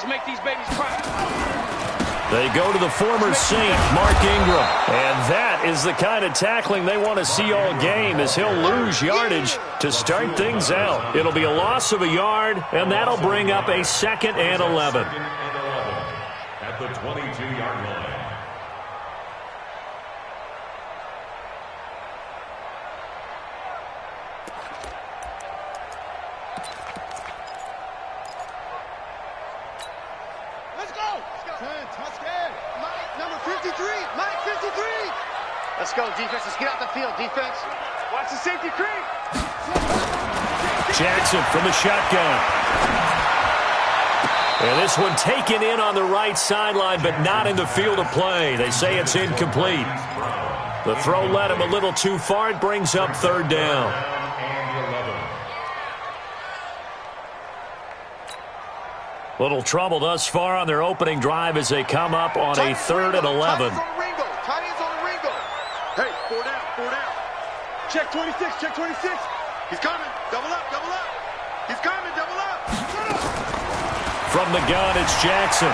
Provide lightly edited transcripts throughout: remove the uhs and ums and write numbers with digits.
make these babies cry. They go to the former Saint, Mark Ingram. And that is the kind of tackling they want to see all game, as he'll lose yardage to start things out. It'll be a loss of a yard, and that'll bring up a 2nd and 11. At the 22-yard line. Let's go, defense. Let's get out the field, defense. Watch the safety creep. Jackson from the shotgun. And this one taken in on the right sideline, but not in the field of play. They say it's incomplete. The throw led him a little too far. It brings up 3rd down. Little trouble thus far on their opening drive as they come up on a 3rd and 11. Hey, 4 down, 4 down. Check 26, check 26. He's coming. Double up, double up. He's coming, double up. From the gun, it's Jackson.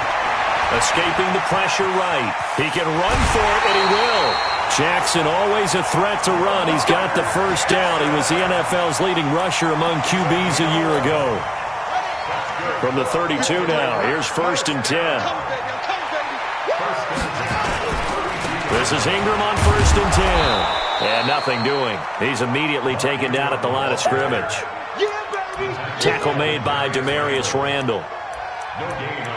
Escaping the pressure right. He can run for it, and he will. Jackson, always a threat to run. He's got the 1st down. He was the NFL's leading rusher among QBs a year ago. From the 32 now, here's 1st and 10. This is Ingram on 1st and 10. And nothing doing. He's immediately taken down at the line of scrimmage. Tackle made by Demarius Randall.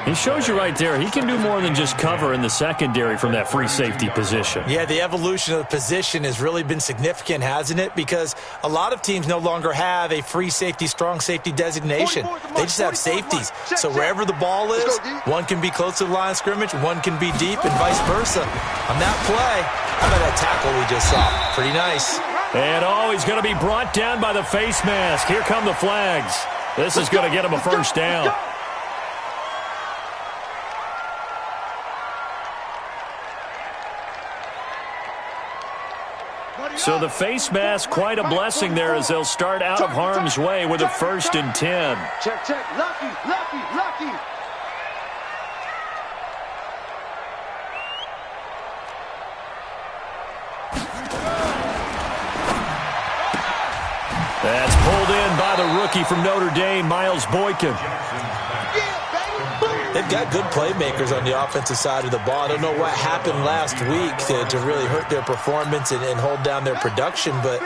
He shows you right there, he can do more than just cover in the secondary from that free safety position. Yeah, the evolution of the position has really been significant, hasn't it? Because a lot of teams no longer have a free safety, strong safety designation. They just have safeties. So wherever the ball is, one can be close to the line of scrimmage, one can be deep, and vice versa. On that play, how about that tackle we just saw? Pretty nice. And he's going to be brought down by the face mask. Here come the flags. This is going to get him a 1st down. So the face mask, quite a blessing there as they'll start out of harm's way with a 1st and 10. Check, check. Lucky, lucky, lucky. That's pulled in by the rookie from Notre Dame, Miles Boykin. They've got good playmakers on the offensive side of the ball. I don't know what happened last week to really hurt their performance and hold down their production, but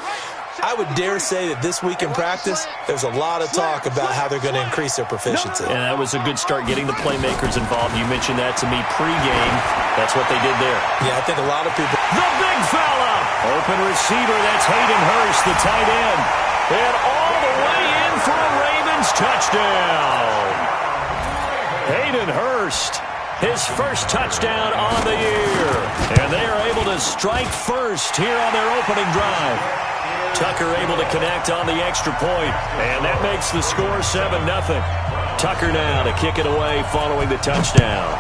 I would dare say that this week in practice, there's a lot of talk about how they're going to increase their proficiency. And that was a good start getting the playmakers involved. You mentioned that to me pregame. That's what they did there. Yeah, I think a lot of people. The big fella! Open receiver, that's Hayden Hurst, the tight end. And all the way in for a Ravens touchdown. Hayden Hurst, his 1st touchdown on the year. And they are able to strike first here on their opening drive. Tucker able to connect on the extra point, and that makes the score 7-0. Tucker now to kick it away following the touchdown.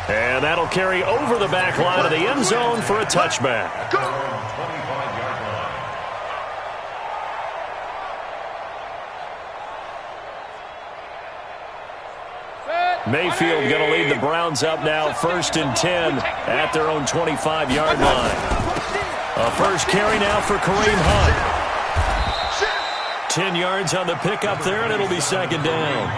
And that'll carry over the back line of the end zone for a touchback. Mayfield going to lead the Browns up now, 1st and 10 at their own 25-yard line. A 1st carry now for Kareem Hunt. 10 yards on the pickup there, and it'll be 2nd down.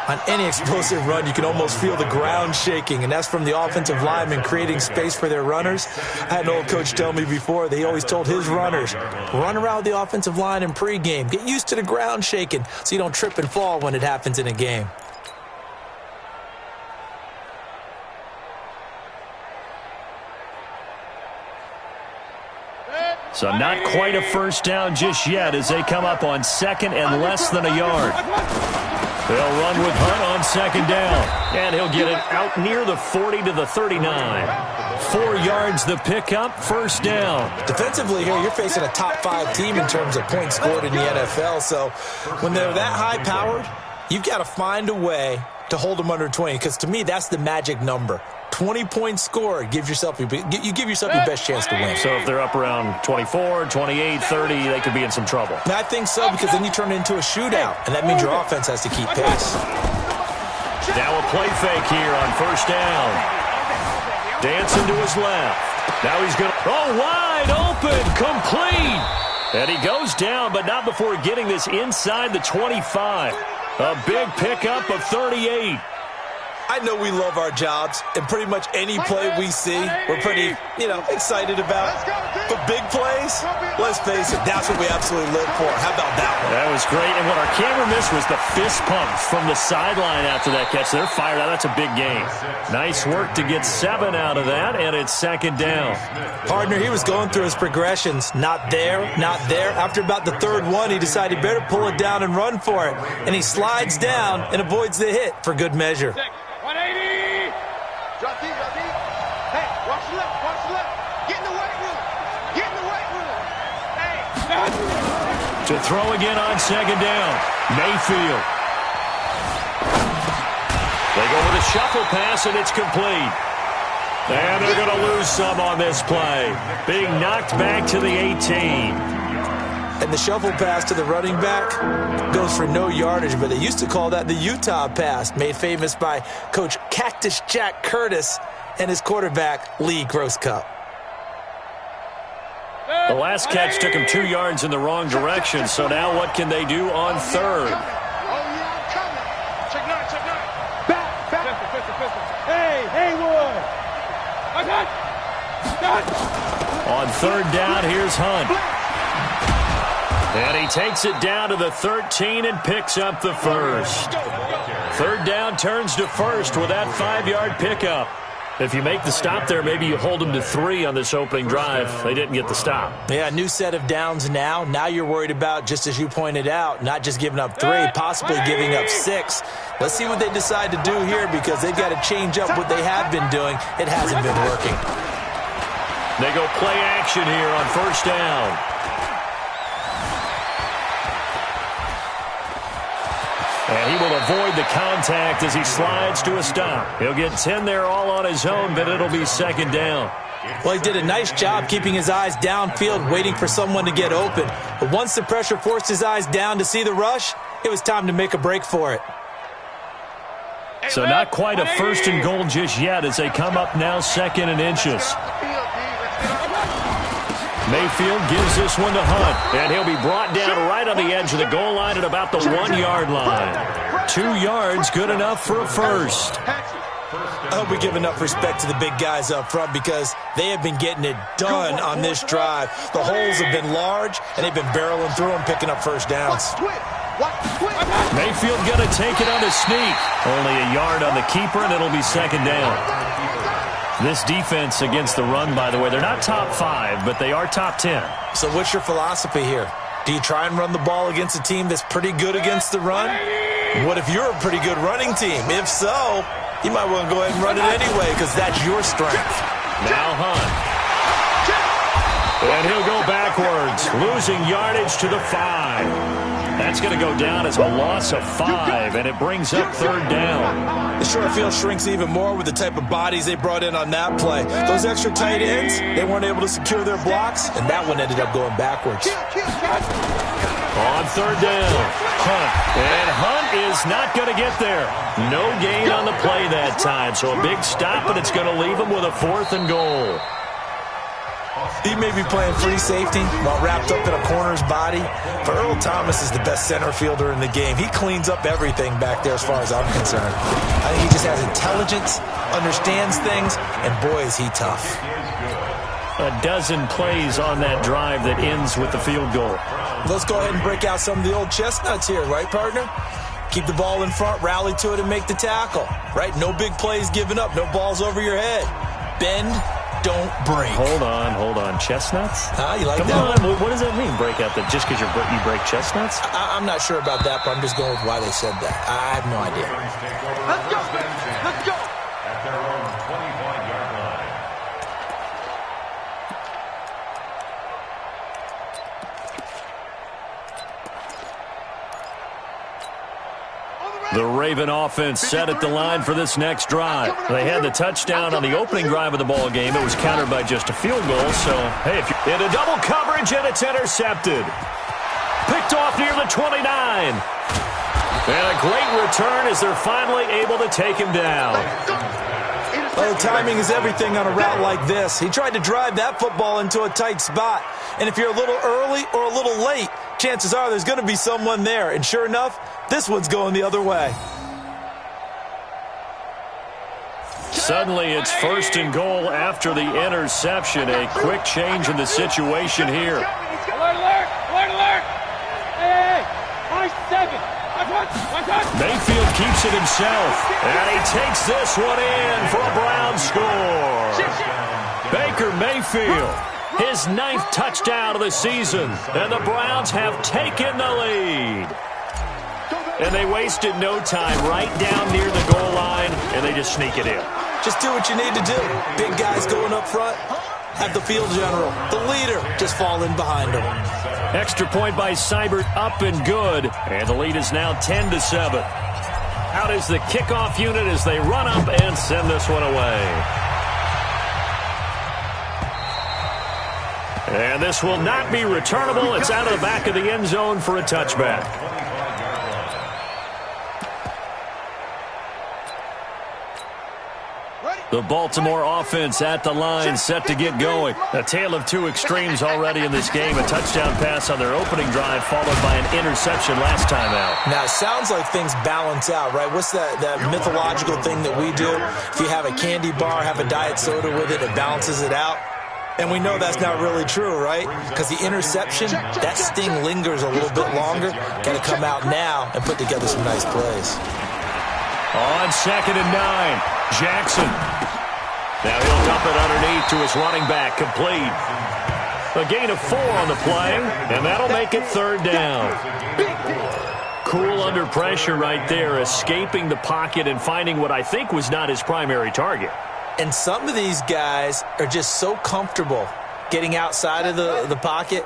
On any explosive run, you can almost feel the ground shaking, and that's from the offensive linemen creating space for their runners. I had an old coach tell me before, they always told his runners, run around the offensive line in pregame. Get used to the ground shaking so you don't trip and fall when it happens in a game. So not quite a 1st down just yet as they come up on 2nd and less than a yard. They'll run with Hunt on 2nd down. And he'll get it out near the 40 to the 39. 4 yards the pickup, 1st down. Defensively here, you're facing a top 5 team in terms of points scored in the NFL. So when they're that high-powered, you've got to find a way to hold them under 20, because to me, that's the magic number. 20 points scored, you give yourself your best chance to win. So if they're up around 24, 28, 30, they could be in some trouble. And I think so, because then you turn it into a shootout, and that means your offense has to keep pace. Now a play fake here on first down. Dancing to his left. Now he's going to... Oh, wide open, complete. And he goes down, but not before getting this inside the 25. A big pickup of 38. I know we love our jobs, and pretty much any play we see, we're pretty, excited about. But big plays, let's face it, that's what we absolutely live for. How about that one? That was great, and what our camera missed was the fist pump from the sideline after that catch. They're fired out. That's a big game. Nice work to get 7 out of that, and it's second down. Partner, he was going through his progressions. Not there, not there. After about the third one, he decided better pull it down and run for it. And he slides down and avoids the hit for good measure. 180. Drop deep, drop deep. Hey, watch the left, watch the left. Get in the weight room. Get in the weight room. Hey. To throw again on second down. Mayfield. They go with a shuffle pass, and it's complete. And they're going to lose some on this play. Being knocked back to the 18. And the shuffle pass to the running back goes for no yardage, but they used to call that the Utah pass, made famous by Coach Cactus Jack Curtis and his quarterback, Lee Grosscup. The last catch took him 2 yards in the wrong direction, so now what can they do on third? Oh, yeah, I'm coming. Check 9, check 9. Back. Pistol. Hey, Haywood. On third down, here's Hunt. And he takes it down to the 13 and picks up the first. Third down turns to first with that 5-yard pickup. If you make the stop there, maybe you hold them to 3 on this opening drive. They didn't get the stop. Yeah, new set of downs now. Now you're worried about, just as you pointed out, not just giving up 3, possibly giving up 6. Let's see what they decide to do here, because they've got to change up what they have been doing. It hasn't been working. They go play action here on first down. And he will avoid the contact as he slides to a stop. He'll get 10 there all on his own, but it'll be second down. Well, he did a nice job keeping his eyes downfield, waiting for someone to get open. But once the pressure forced his eyes down to see the rush, it was time to make a break for it. So not quite a first and goal just yet as they come up now second and inches. Mayfield gives this one to Hunt, and he'll be brought down right on the edge of the goal line at about the 1-yard line. 2 yards, good enough for a first. I hope we give enough respect to the big guys up front, because they have been getting it done on this drive. The holes have been large, and they've been barreling through them, picking up first downs. Mayfield going to take it on a sneak. Only a yard on the keeper, and it'll be second down. This defense against the run, by the way, they're not top 5, but they are top 10. So what's your philosophy here? Do you try and run the ball against a team that's pretty good against the run? What if you're a pretty good running team? If so, you might want to go ahead and run it anyway, because that's your strength. Now Hunt. And he'll go backwards, losing yardage to the 5. That's going to go down as a loss of 5, and it brings up third down. The short field shrinks even more with the type of bodies they brought in on that play. Those extra tight ends, they weren't able to secure their blocks, and that one ended up going backwards. On third down, Hunt. And Hunt is not going to get there. No gain on the play that time, so a big stop, and it's going to leave him with a 4th and goal. He may be playing free safety while wrapped up in a corner's body, but Earl Thomas is the best center fielder in the game. He cleans up everything back there as far as I'm concerned. I think he just has intelligence, understands things, and boy, is he tough. A dozen plays on that drive that ends with the field goal. Let's go ahead and break out some of the old chestnuts here, right, partner? Keep the ball in front, rally to it, and make the tackle, right? No big plays given up, no balls over your head. Bend, don't break. Hold on. Chestnuts? You like Come that? on. What does that mean, break out? Just because you break chestnuts? I'm not sure about that, but I'm just going with why they said that. I have no idea. Let's go, baby. Let's go. At their own 25-yard line. The Raven offense set at the line for this next drive. They had the touchdown on the opening drive of the ball game. It was countered by just a field goal. So, hey, if you're in a double coverage and it's intercepted. Picked off near the 29. And a great return as they're finally able to take him down. Oh, timing is everything on a route like this. He tried to drive that football into a tight spot. And if you're a little early or a little late, chances are there's going to be someone there. And sure enough, this one's going the other way. Suddenly, it's 1st and goal after the interception. A quick change in the situation here. Alert, alert, alert, alert. Hey, 7. Mayfield keeps it himself, and he takes this one in for a Browns score. Baker Mayfield, his 9th touchdown of the season, and the Browns have taken the lead. And they wasted no time right down near the goal line, and they just sneak it in. Just do what you need to do. Big guys going up front. Have the field general, the leader, just fall in behind him. Extra point by Seibert, up and good. And the lead is now 10-7. Out is the kickoff unit as they run up and send this one away. And this will not be returnable. It's out of the back of the end zone for a touchback. The Baltimore offense at the line, set to get going. A tale of two extremes already in this game. A touchdown pass on their opening drive, followed by an interception last time out. Now, it sounds like things balance out, right? What's that mythological thing that we do? If you have a candy bar, have a diet soda with it, it balances it out. And we know that's not really true, right? Because the interception, that sting lingers a little bit longer. Got to come out now and put together some nice plays. On 2nd and 9, Jackson. Now he'll dump it underneath to his running back, complete. A gain of 4 on the play, and that'll make it 3rd down. Cool under pressure right there, escaping the pocket and finding what I think was not his primary target. And some of these guys are just so comfortable getting outside of the pocket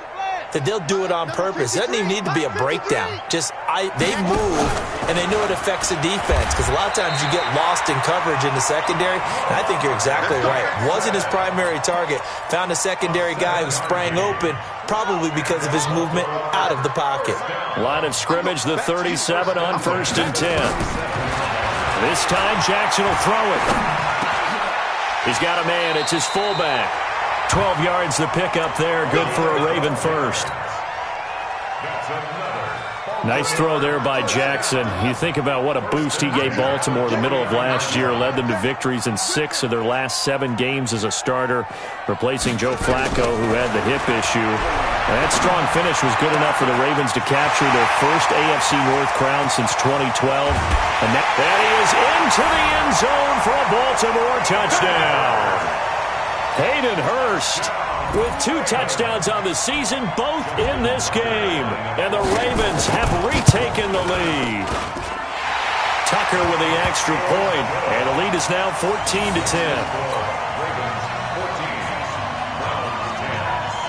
that they'll do it on purpose. It doesn't even need to be a breakdown. They move, and they know it affects the defense, because a lot of times you get lost in coverage in the secondary, and I think you're exactly right. Wasn't his primary target. Found a secondary guy who sprang open, probably because of his movement out of the pocket. Line of scrimmage, the 37 on 1st and 10. This time, Jackson will throw it. He's got a man. It's his fullback. 12 yards the pickup there. Good for a Raven first. Nice throw there by Jackson. You think about what a boost he gave Baltimore the middle of last year. Led them to victories in 6 of their last 7 games as a starter, replacing Joe Flacco, who had the hip issue. And that strong finish was good enough for the Ravens to capture their first AFC North crown since 2012. And that is into the end zone for a Baltimore touchdown. Hayden Hurst with 2 touchdowns on the season, both in this game. And the Ravens have retaken the lead. Tucker with the extra point, and the lead is now 14-10.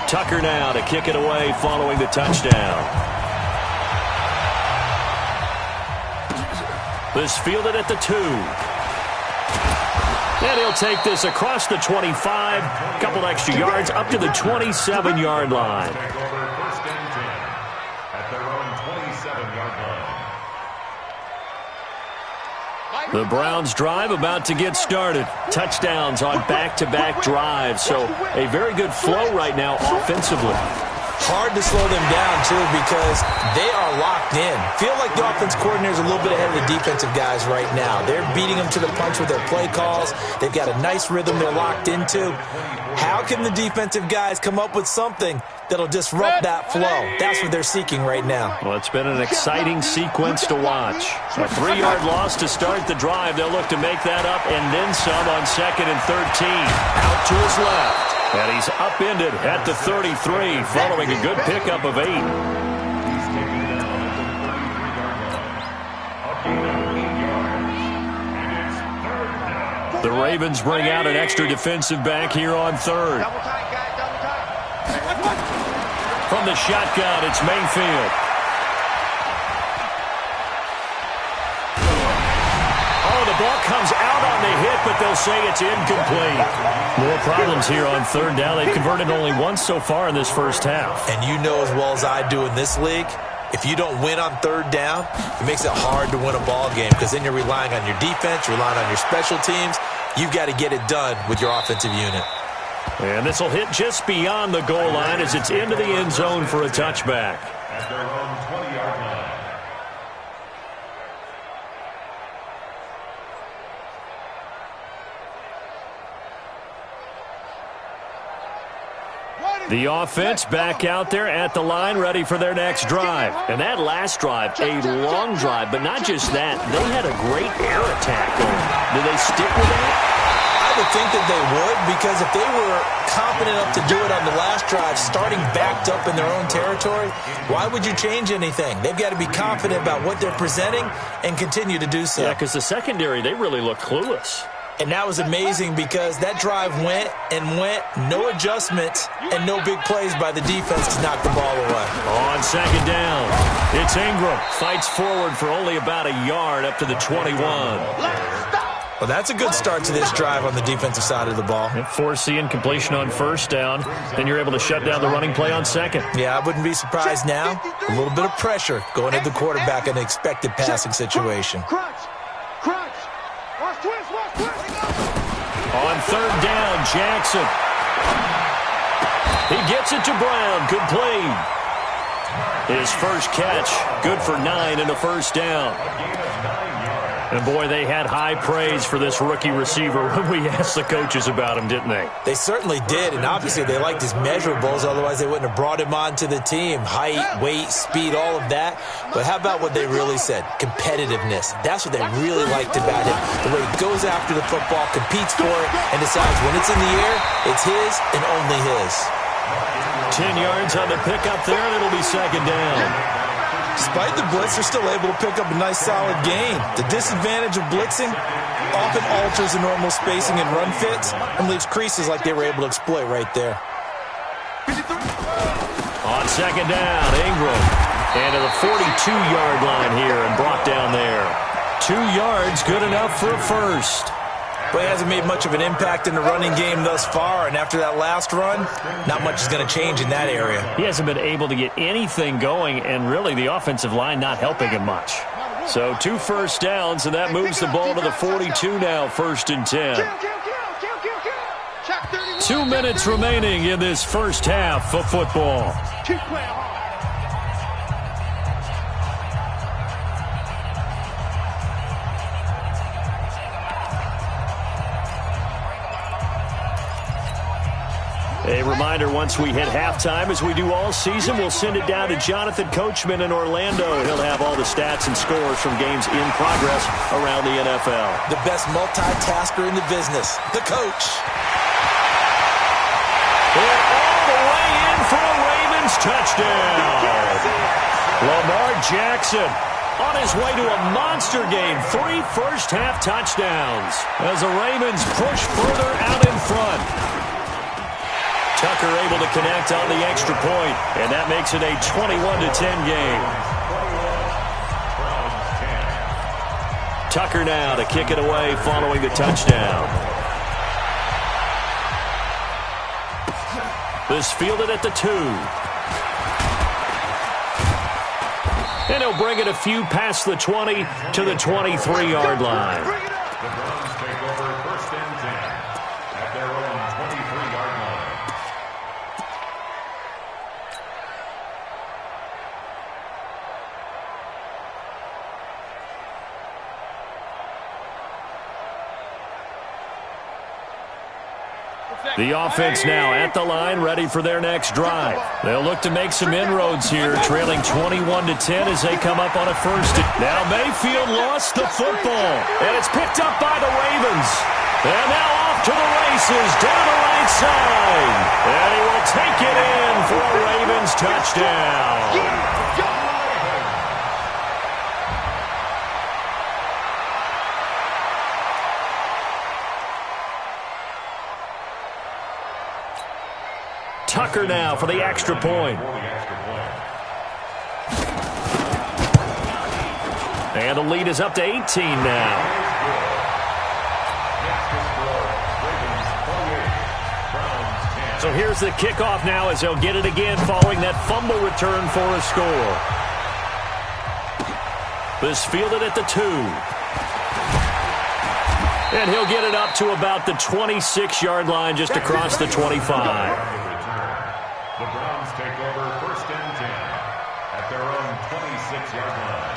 Tucker now to kick it away following the touchdown. This fielded at the 2. And he'll take this across the 25, a couple extra yards, up to the 27-yard line. The Browns drive about to get started. Touchdowns on back-to-back drives, so a very good flow right now offensively. Hard to slow them down, too, because they are locked in. Feel like the offense coordinator is a little bit ahead of the defensive guys right now. They're beating them to the punch with their play calls. They've got a nice rhythm they're locked into. How can the defensive guys come up with something that'll disrupt that flow? That's what they're seeking right now. Well, it's been an exciting sequence to watch. A 3-yard loss to start the drive. They'll look to make that up and then some on 2nd and 13. Out to his left. And he's upended at the 33 following a good pickup of 8. The Ravens bring out an extra defensive back here on 3rd. From the shotgun, it's Mayfield. the ball comes out on the hit, but they'll say it's incomplete. More problems here on third down. They've converted only once so far in this first half. And you know as well as I do in this league, if you don't win on third down, it makes it hard to win a ball game because then you're relying on your defense, you're relying on your special teams. You've got to get it done with your offensive unit. And this will hit just beyond the goal line as it's into the end zone for a touchback. At their own 20-yard line. The offense back out there at the line, ready for their next drive. And that last drive, a long drive, but not just that. They had a great air attack going. Do they stick with that? I would think that they would, because if they were confident enough to do it on the last drive, starting backed up in their own territory, why would you change anything? They've got to be confident about what they're presenting and continue to do so. Yeah, because the secondary, they really look clueless. And that was amazing because that drive went and went, no adjustments and no big plays by the defense to knock the ball away. On second down, it's Ingram. Fights forward for only about a yard up to the 21. Well, that's a good start to this drive on the defensive side of the ball. Force the incompletion on first down. Then you're able to shut down the running play on second. Yeah, I wouldn't be surprised now. A little bit of pressure going at the quarterback in an expected passing situation. On third down, Jackson. He gets it to Brown. Complete. His first catch, good for 9 and a first down. And, boy, they had high praise for this rookie receiver when we asked the coaches about him, didn't they? They certainly did, and obviously they liked his measurables. Otherwise, they wouldn't have brought him onto the team. Height, weight, speed, all of that. But how about what they really said? Competitiveness. That's what they really liked about him. The way he goes after the football, competes for it, and decides when it's in the air, it's his and only his. 10 yards on the pickup there, and it'll be second down. Despite the blitz, they're still able to pick up a nice, solid gain. The disadvantage of blitzing often alters the normal spacing and run fits and leaves creases like they were able to exploit right there. On second down, Ingram. And to the 42-yard line here and brought down there. 2 yards, good enough for a first. But he hasn't made much of an impact in the running game thus far, and after that last run, not much is going to change in that area. He hasn't been able to get anything going, and really the offensive line not helping him much. So 2 first downs, and that moves the ball to the 42 now, 1st and 10. 2 minutes remaining in this first half of football. A reminder, once we hit halftime, as we do all season, we'll send it down to Jonathan Coachman in Orlando. He'll have all the stats and scores from games in progress around the NFL. The best multitasker in the business, the coach. And all the way in for a Ravens touchdown. Lamar Jackson on his way to a monster game. 3 first-half touchdowns as the Ravens push further out in front. Tucker able to connect on the extra point, and that makes it a 21-10 game. Tucker now to kick it away following the touchdown. This fielded at the 2. And he'll bring it a few past the 20 to the 23-yard line. The Browns take over 1st and 10 at their own 23-yard line. The offense now at the line, ready for their next drive. They'll look to make some inroads here, trailing 21-10 as they come up on a first. Now Mayfield lost the football, and it's picked up by the Ravens. And now off to the races, down the right side. And he will take it in for a Ravens touchdown. Tucker now for the extra point. And the lead is up to 18 now. So here's the kickoff now as they'll get it again following that fumble return for a score. This fielded at the 2. And he'll get it up to about the 26-yard line just across the 25. The Browns take over 1st and 10 at their own 26-yard line.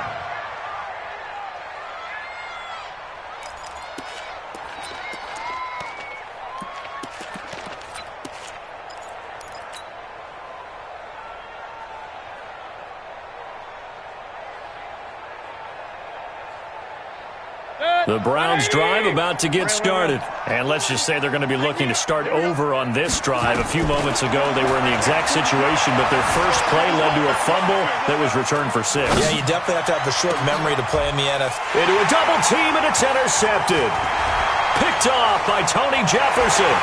The Browns drive about to get started. And let's just say they're going to be looking to start over on this drive. A few moments ago, they were in the exact situation, but their first play led to a fumble that was returned for 6. Yeah, you definitely have to have a short memory to play in the NFL. Into a double team, and it's intercepted. Picked off by Tony Jefferson.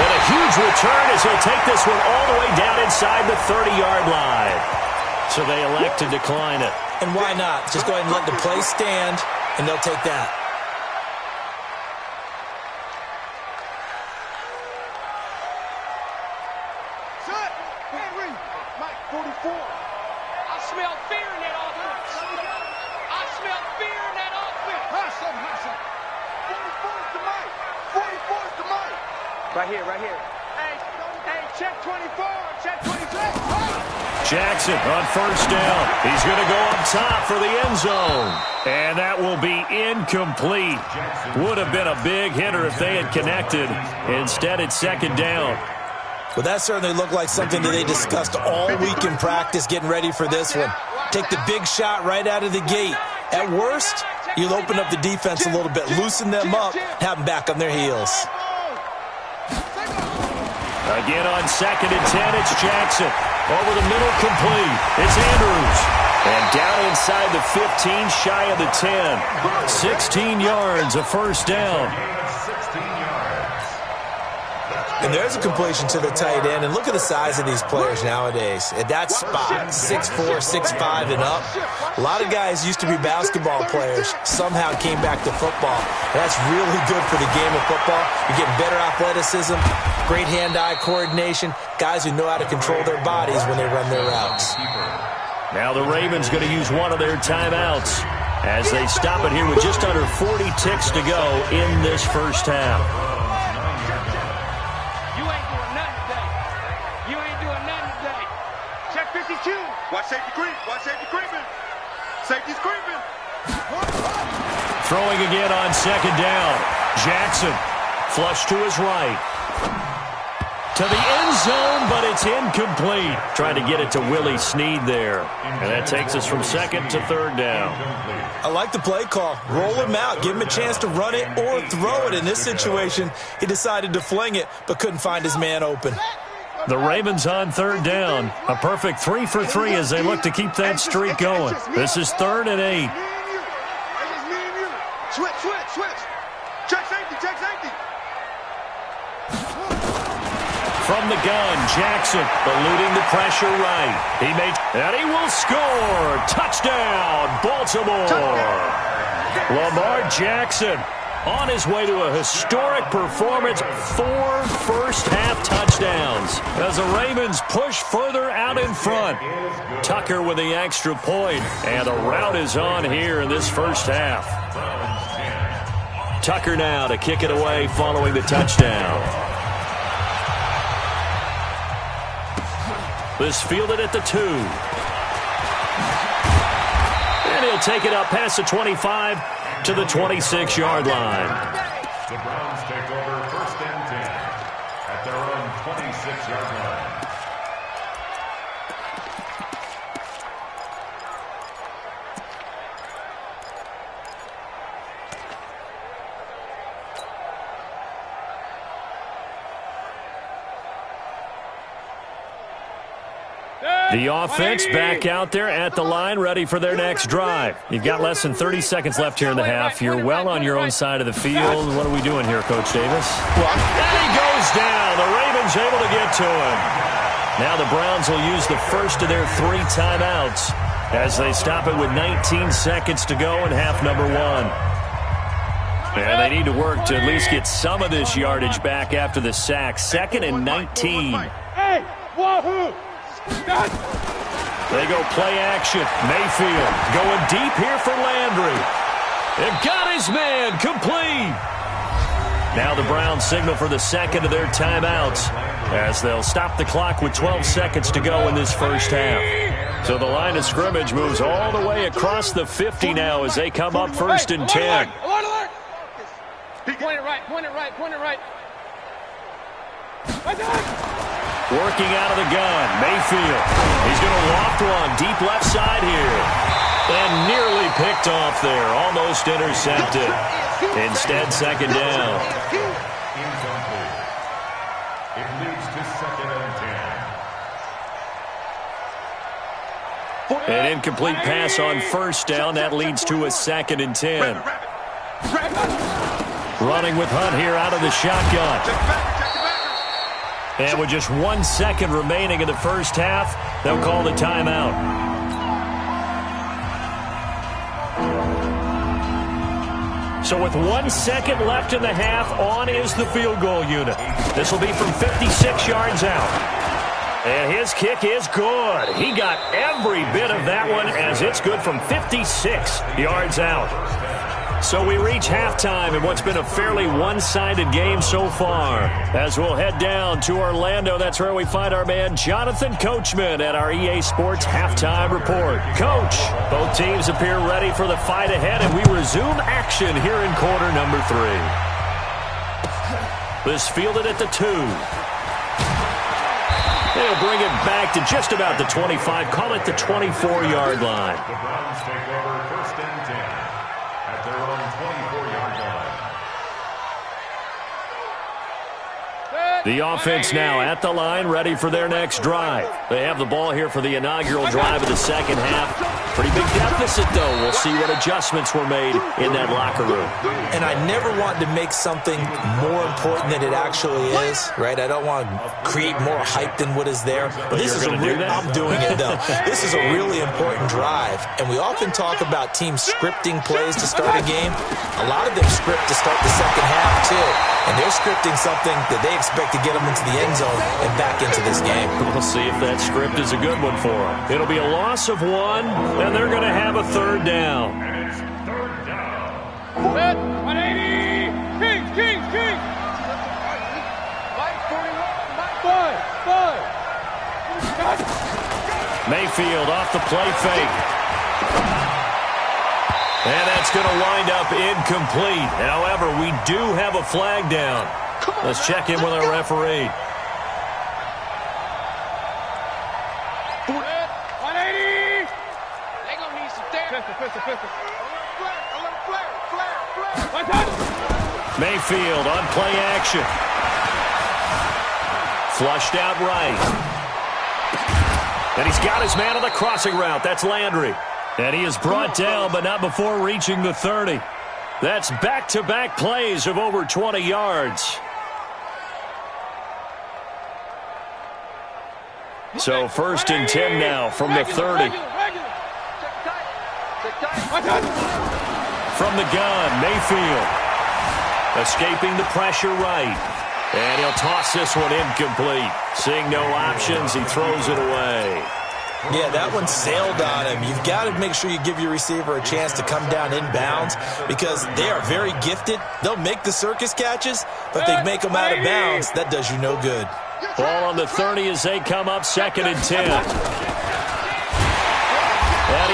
And a huge return as he'll take this one all the way down inside the 30-yard line. So they elect to decline it. And why not? Just go ahead and let the play stand, and they'll take that. Son, Henry, Mike 44. I smell fear in that offense. I smell fear in that offense. Hassan. 44 is the Mike. 44 is the Mike. Right here. Hey, check 24, check 26. Jackson on first down. He's going to go up top for the end zone. And that will be incomplete. Would have been a big hitter if they had connected. Instead, it's 2nd down. Well, that certainly looked like something that they discussed all week in practice getting ready for this one. Take the big shot right out of the gate. At worst, you'll open up the defense a little bit, loosen them up, have them back on their heels. Again on 2nd and 10, it's Jackson. Over the middle, complete. It's Andrews. And down inside the 15, shy of the 10. 16 yards, a first down. And there's a completion to the tight end. And look at the size of these players nowadays. At that spot, 6'4", 6'5", and up. A lot of guys used to be basketball players, somehow came back to football. And that's really good for the game of football. You're getting better athleticism, great hand-eye coordination, guys who know how to control their bodies when they run their routes. Now the Ravens going to use one of their timeouts as they stop it here with just under 40 ticks to go in this first half. Watch safety creep. Watch safety creeping. Safety's creeping. Throwing again on 2nd down. Jackson, flush to his right. To the end zone, but it's incomplete. Trying to get it to Willie Snead there. And that takes us from 2nd to 3rd down. I like the play call. Roll him out. Give him a chance to run it or throw it. In this situation, he decided to fling it, but couldn't find his man open. The Ravens on 3rd down. A perfect 3 for 3 as they look to keep that streak going. This is 3rd and 8. Switch. Check safety. From the gun, Jackson eluding the pressure right. And he will score. Touchdown, Baltimore. Lamar Jackson on his way to a historic performance, 4 first-half touchdowns as the Ravens push further out in front. Tucker with the extra point, and the rout is on here in this first half. Tucker now to kick it away following the touchdown. This fielded at the 2. And he'll take it up past the 25 to the 26-yard line. The Browns take over 1st and 10 at their own 26-yard line. The offense back out there at the line, ready for their next drive. You've got less than 30 seconds left here in the half. You're well on your own side of the field. What are we doing here, Coach Davis? And he goes down. The Ravens able to get to him. Now the Browns will use the first of their 3 timeouts as they stop it with 19 seconds to go in half number 1. And they need to work to at least get some of this yardage back after the sack. 2nd and 19. Hey, wahoo! They go play action. Mayfield going deep here for Landry. And got his man complete. Now the Browns signal for the second of their timeouts as they'll stop the clock with 12 seconds to go in this first half. So the line of scrimmage moves all the way across the 50 now as they come up 1st and 10. Point it right, point it right, point it right. Working out of the gun, Mayfield. He's going to loft one deep left side here. And nearly picked off there, almost intercepted. Instead, 2nd down. Incomplete. It leads to 2nd and 10. An incomplete pass on 1st down. That leads to a 2nd and 10. Running with Hunt here out of the shotgun. And with just 1 second remaining in the first half, they'll call the timeout. So with 1 second left in the half, on is the field goal unit. This will be from 56 yards out. And his kick is good. He got every bit of that one as it's good from 56 yards out. So we reach halftime in what's been a fairly one-sided game so far. As we'll head down to Orlando, that's where we find our man Jonathan Coachman at our EA Sports Halftime Report. Coach, both teams appear ready for the fight ahead, and we resume action here in quarter number 3. This fielded at the 2. They'll bring it back to just about the 25, call it the 24-yard line. The Browns take over 1st and 10 at their own 24-yard line. The offense now at the line, ready for their next drive. They have the ball here for the inaugural drive of the second half. Pretty big deficit, though. We'll see what adjustments were made in that locker room. And I never want to make something more important than it actually is, right? I don't want to create more hype than what is there. But this is I'm doing it, though. This is a really important drive. And we often talk about teams scripting plays to start a game. A lot of them script to start the second half, too. And they're scripting something that they expect to get them into the end zone and back into this game. We'll see if that script is a good one for them. It'll be a loss of 1, and they're going to have a 3rd down. And it's 3rd down. 180! Kings, Kings, Kings! 5. Mayfield off the play fake. And that's going to wind up incomplete. However, we do have a flag down. Let's check in with our referee. 180! They gonna need some therapy. Mayfield on play action. Flushed out right. And he's got his man on the crossing route. That's Landry. And he is brought down, but not before reaching the 30. That's back-to-back plays of over 20 yards. So 1st and 10 now from the 30. From the gun, Mayfield. Escaping the pressure right. And he'll toss this one incomplete. Seeing no options, he throws it away. Yeah, that one sailed on him. You've got to make sure you give your receiver a chance to come down inbounds because they are very gifted. They'll make the circus catches, but they make them out of bounds. That does you no good. Ball on the 30 as they come up 2nd and 10. And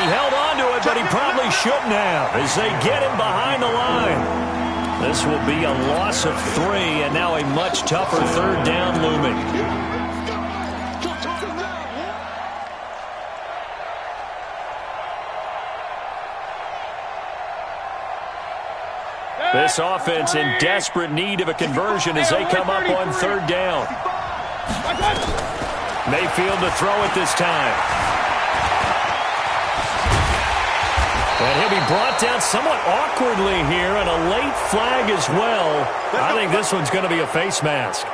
he held on to it, but he probably shouldn't have as they get him behind the line. This will be a loss of 3, and now a much tougher 3rd down looming. This offense in desperate need of a conversion as they come up on 3rd down. Mayfield to throw it this time. And he'll be brought down somewhat awkwardly here, and a late flag as well. I think this one's going to be a face mask.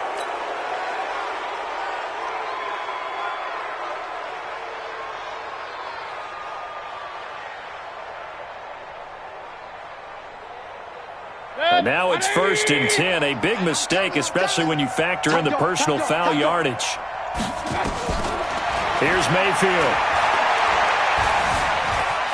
Now it's 1st and 10. A big mistake, especially when you factor in the personal foul yardage. Here's Mayfield.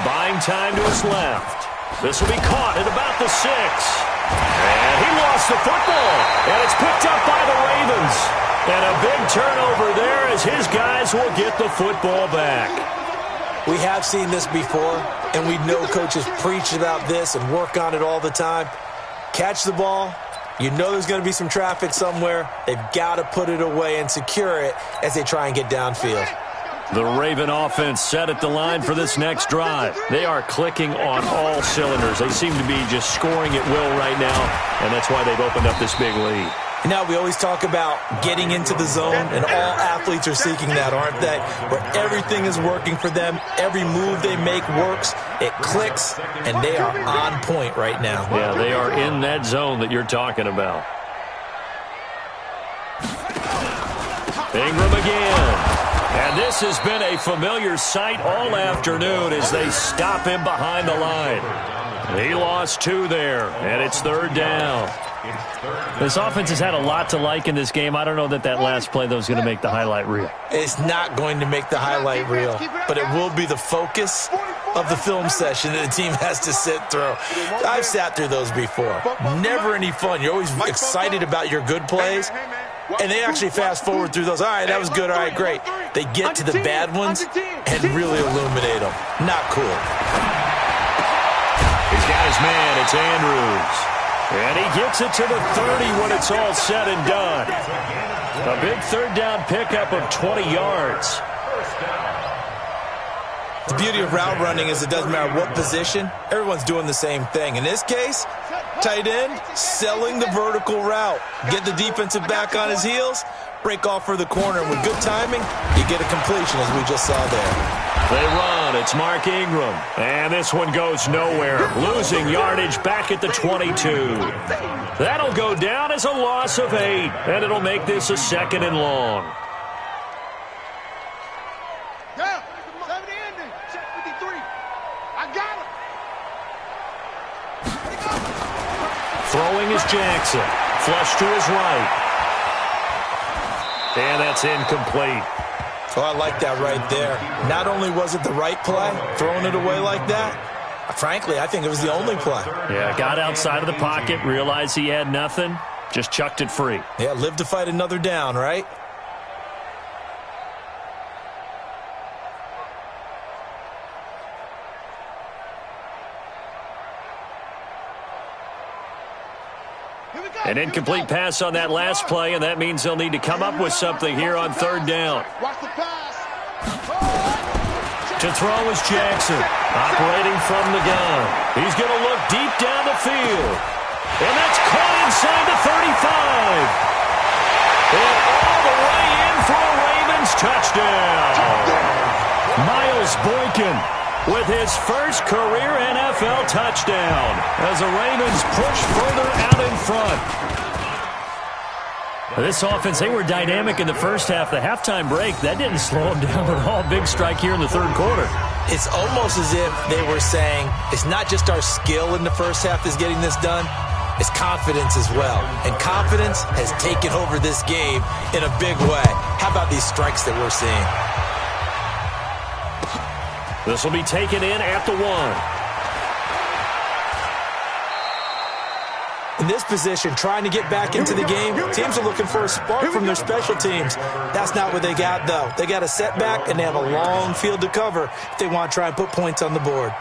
Buying time to his left. This will be caught at about the 6. And he lost the football. And it's picked up by the Ravens. And a big turnover there as his guys will get the football back. We have seen this before, and we know coaches preach about this and work on it all the time. Catch the ball. You know there's going to be some traffic somewhere. They've got to put it away and secure it as they try and get downfield. The Raven offense set at the line for this next drive. They are clicking on all cylinders. They seem to be just scoring at will right now, and that's why they've opened up this big lead. Now, we always talk about getting into the zone, and all athletes are seeking that, aren't they? Where everything is working for them. Every move they make works. It clicks, and they are on point right now. Yeah, they are in that zone that you're talking about. Ingram again. And this has been a familiar sight all afternoon as they stop him behind the line. He lost 2 there, and it's 3rd down. This offense has had a lot to like in this game. I don't know that last play, though, is going to make the highlight reel. It's not going to make the highlight reel, but it will be the focus of the film session that the team has to sit through. I've sat through those before. Never any fun. You're always excited about your good plays, and they actually fast forward through those. All right, that was good. All right, great. They get to the bad ones and really illuminate them. Not cool. He's got his man. It's Andrews. And he gets it to the 30 when it's all said and done. A big 3rd down pickup of 20 yards. The beauty of route running is it doesn't matter what position, everyone's doing the same thing. In this case, tight end, selling the vertical route. Get the defensive back on his heels, break off for the corner. And with good timing, you get a completion, as we just saw there. They run. It's Mark Ingram. And this one goes nowhere. Losing yardage back at the 22. That'll go down as a loss of 8. And it'll make this a 2nd and long. Yeah, 70 ending. Check 53. I got him. Throwing is Jackson. Flush to his right. And that's incomplete. Oh, I like that right there. Not only was it the right play, throwing it away like that, frankly, I think it was the only play. Yeah, got outside of the pocket, realized he had nothing, just chucked it free. Yeah, live to fight another down, right? An incomplete pass on that last play, and that means they'll need to come up with something here on 3rd down. Watch the pass. To throw is Jackson, operating from the gun. He's going to look deep down the field. And that's caught inside the 35. And all the way in for a Ravens touchdown. Miles Boykin with his first career NFL touchdown as the Ravens push further out in front. This offense, they were dynamic in the first half. The halftime break, that didn't slow them down at all. Big strike here in the 3rd quarter. It's almost as if they were saying, it's not just our skill in the first half that's getting this done, it's confidence as well. And confidence has taken over this game in a big way. How about these strikes that we're seeing? This will be taken in at the 1. In this position, trying to get back into the game, teams are looking for a spark from their special teams. That's not what they got, though. They got a setback, and they have a long field to cover if they want to try and put points on the board.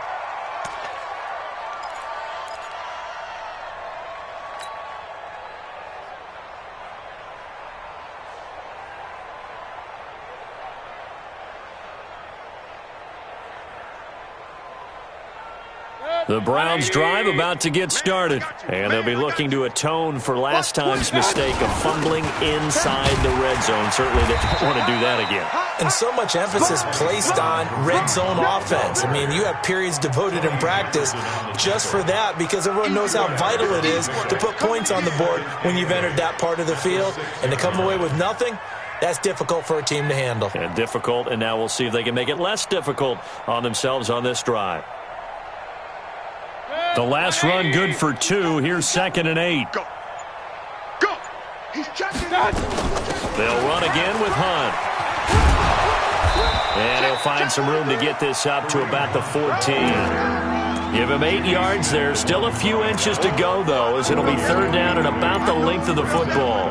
The Browns drive about to get started, and they'll be looking to atone for last time's mistake of fumbling inside the red zone. Certainly they don't want to do that again. And so much emphasis placed on red zone offense. I mean, you have periods devoted in practice just for that because everyone knows how vital it is to put points on the board when you've entered that part of the field. And to come away with nothing, that's difficult for a team to handle. And difficult, and now we'll see if they can make it less difficult on themselves on this drive. Go. The last run good for 2. Here's 2nd and 8. Go. Go. He's checking. They'll run again with Hunt. And he'll find some room to get this up to about the 14. Give him 8 yards there. Still a few inches to go, though, as it'll be 3rd down and about the length of the football.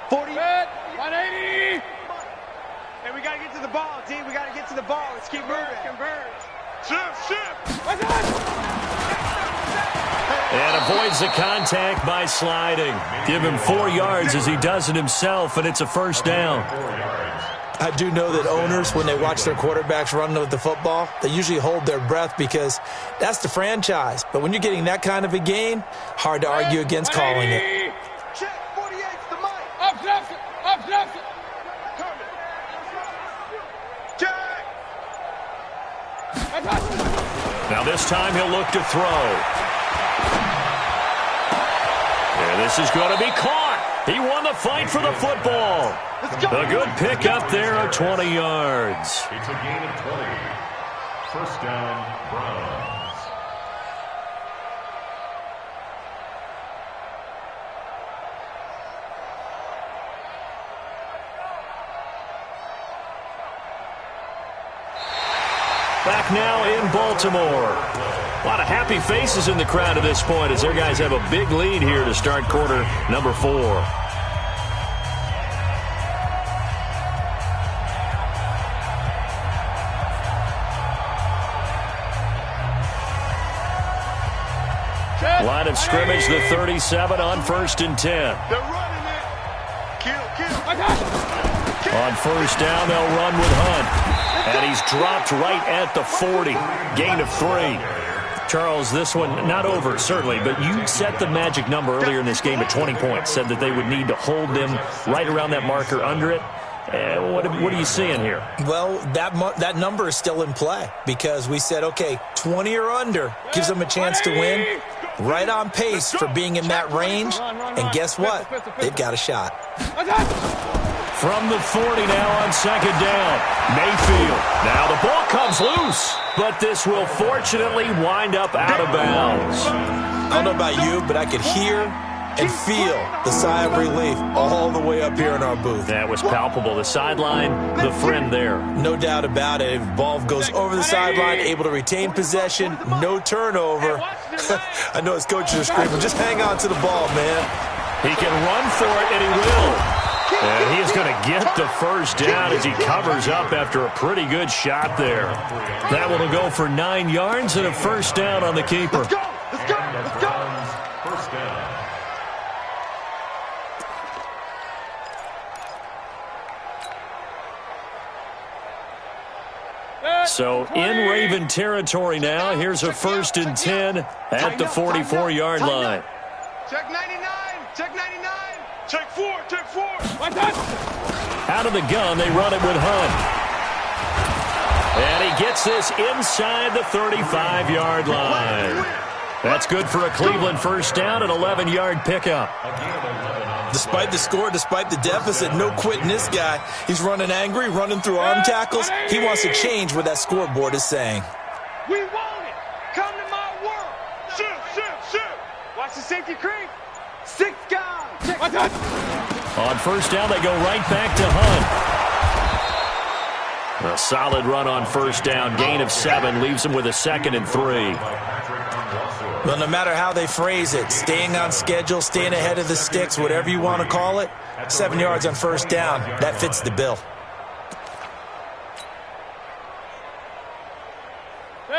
40. 180. And we got to get to the ball, D. We got to get to the ball. Let's keep moving. Converge. Shift. And avoids the contact by sliding. Give him 4 yards as he does it himself, and it's a 1st down. I do know that owners, when they watch their quarterbacks run with the football, they usually hold their breath because that's the franchise. But when you're getting that kind of a gain, hard to argue against calling it. Check. 48's the mic. Up, left. Check. Now this time he'll look to throw. And this is going to be caught. He won the fight for the football. A good pick up there of 20 yards. It's a gain of 20. 1st down, Browns. Back now in Baltimore. A lot of happy faces in the crowd at this point as their guys have a big lead here to start quarter number 4. Line of scrimmage, the 37 on 1st and 10. They're running it. Kill. On 1st down, they'll run with Hunt. And he's dropped right at the 40. Gain of 3. Charles, this one not over, certainly, but you set the magic number earlier in this game at 20 points. Said that they would need to hold them right around that marker under it. What are you seeing here? Well, that number is still in play because we said, okay, 20 or under gives them a chance to win. Right on pace for being in that range. And guess what? They've got a shot. From the 40 now on 2nd down. Mayfield. Now the ball comes loose, but this will fortunately wind up out of bounds. I don't know about you, but I could hear and feel the sigh of relief all the way up here in our booth. That was palpable. The sideline, the friend there. No doubt about it. If the ball goes over the sideline, able to retain possession, no turnover. I know his coaches are screaming, just hang on to the ball, man. He can run for it, and he will. And he is going to get the 1st down as he covers up after a pretty good shot there. That one will go for 9 yards and a 1st down on the keeper. Let's go. 1st down. So in Raven territory now. Here's a 1st and 10 at the 44-yard line. Check 99. Check 99. Check 4. Out of the gun, they run it with Hunt. And he gets this inside the 35-yard line. That's good for a Cleveland 1st down, an 11-yard pickup. Despite the score, despite the deficit, no quitting this guy. He's running angry, running through arm tackles. He wants to change what that scoreboard is saying. We want it. Come to my world. Shoot. Watch the safety creep. 6 guys. On 1st down, they go right back to Hunt. A solid run on 1st down. Gain of 7 leaves him with a 2nd and 3. Well, no matter how they phrase it, staying on schedule, staying ahead of the sticks, whatever you want to call it, 7 yards on 1st down, that fits the bill.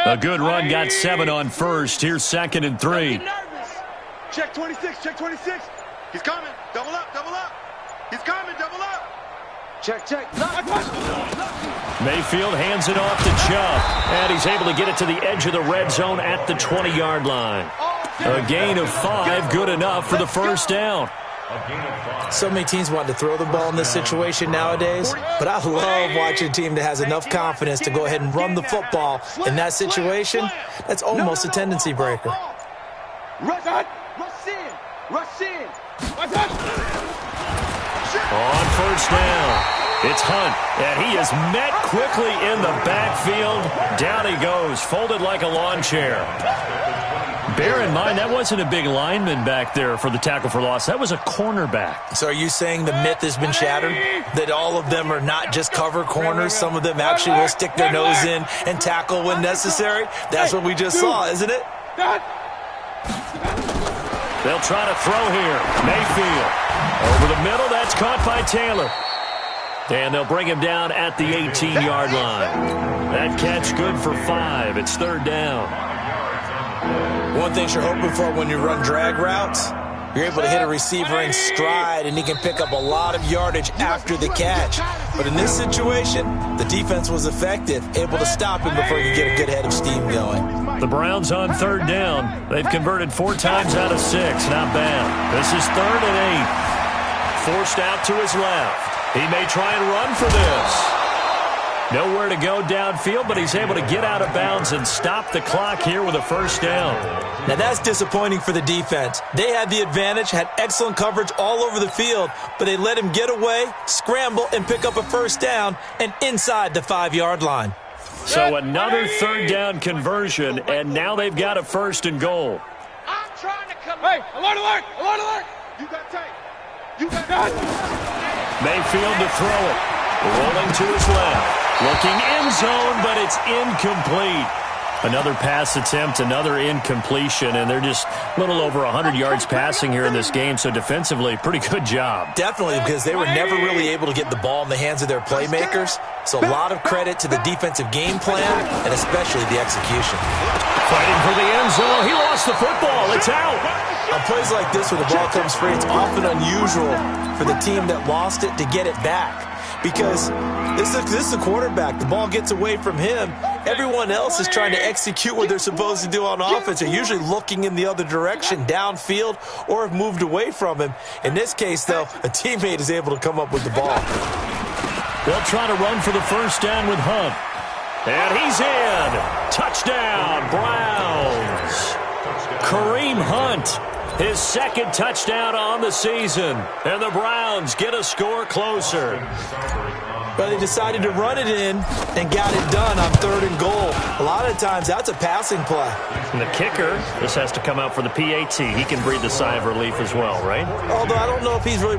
A good run, got 7 on 1st. Here's 2nd and 3. Check 26. He's coming. Double up. He's coming. Double up. Check. Mayfield hands it off to Chubb, and he's able to get it to the edge of the red zone at the 20-yard line. A gain of 5, good enough for the 1st down. So many teams want to throw the ball in this situation nowadays, but I love watching a team that has enough confidence to go ahead and run the football in that situation. That's almost a tendency breaker. Rush in. On first down, it's Hunt, and he is met quickly in the backfield. Down he goes, folded like a lawn chair. Bear in mind, that wasn't a big lineman back there for the tackle for loss. That was a cornerback. So are you saying the myth has been shattered? That all of them are not just cover corners? Some of them actually will stick their nose in and tackle when necessary? That's what we just saw, isn't it? They'll try to throw here. Mayfield. Over the middle, that's caught by Taylor. And they'll bring him down at the 18-yard line. That catch good for 5. It's third down. One thing you're hoping for when you run drag routes, you're able to hit a receiver in stride, and he can pick up a lot of yardage after the catch. But in this situation, the defense was effective, able to stop him before he could get a good head of steam going. The Browns on third down. They've converted 4 times out of 6. Not bad. This is 3rd and 8. Forced out to his left. He may try and run for this. Nowhere to go downfield, but he's able to get out of bounds and stop the clock here with a first down. Now that's disappointing for the defense. They had the advantage, had excellent coverage all over the field, but they let him get away, scramble, and pick up a first down, and inside the 5-yard line. So another third down conversion, and now they've got a 1st and goal. I'm trying to come. Hey, alert, alert, alert, alert. You got tape. You got Mayfield to throw it. Rolling to his left. Looking end zone, but it's incomplete. Another pass attempt, another incompletion, and they're just a little over 100 yards passing here in this game, so defensively, pretty good job. Definitely, because they were never really able to get the ball in the hands of their playmakers, so a lot of credit to the defensive game plan, and especially the execution. Fighting for the end zone. He lost the football. It's out. On plays like this where the ball comes free, it's often unusual for the team that lost it to get it back. Because this is the quarterback. The ball gets away from him. Everyone else is trying to execute what they're supposed to do on offense. They're usually looking in the other direction, downfield, or have moved away from him. In this case, though, a teammate is able to come up with the ball. They'll try to run for the first down with Hunt. And he's in. Touchdown, Browns. Kareem Hunt. His 2nd touchdown on the season. And the Browns get a score closer. But they decided to run it in and got it done on 3rd and goal. A lot of times, that's a passing play. And the kicker, this has to come out for the PAT. He can breathe a sigh of relief as well, right? Although I don't know if he's really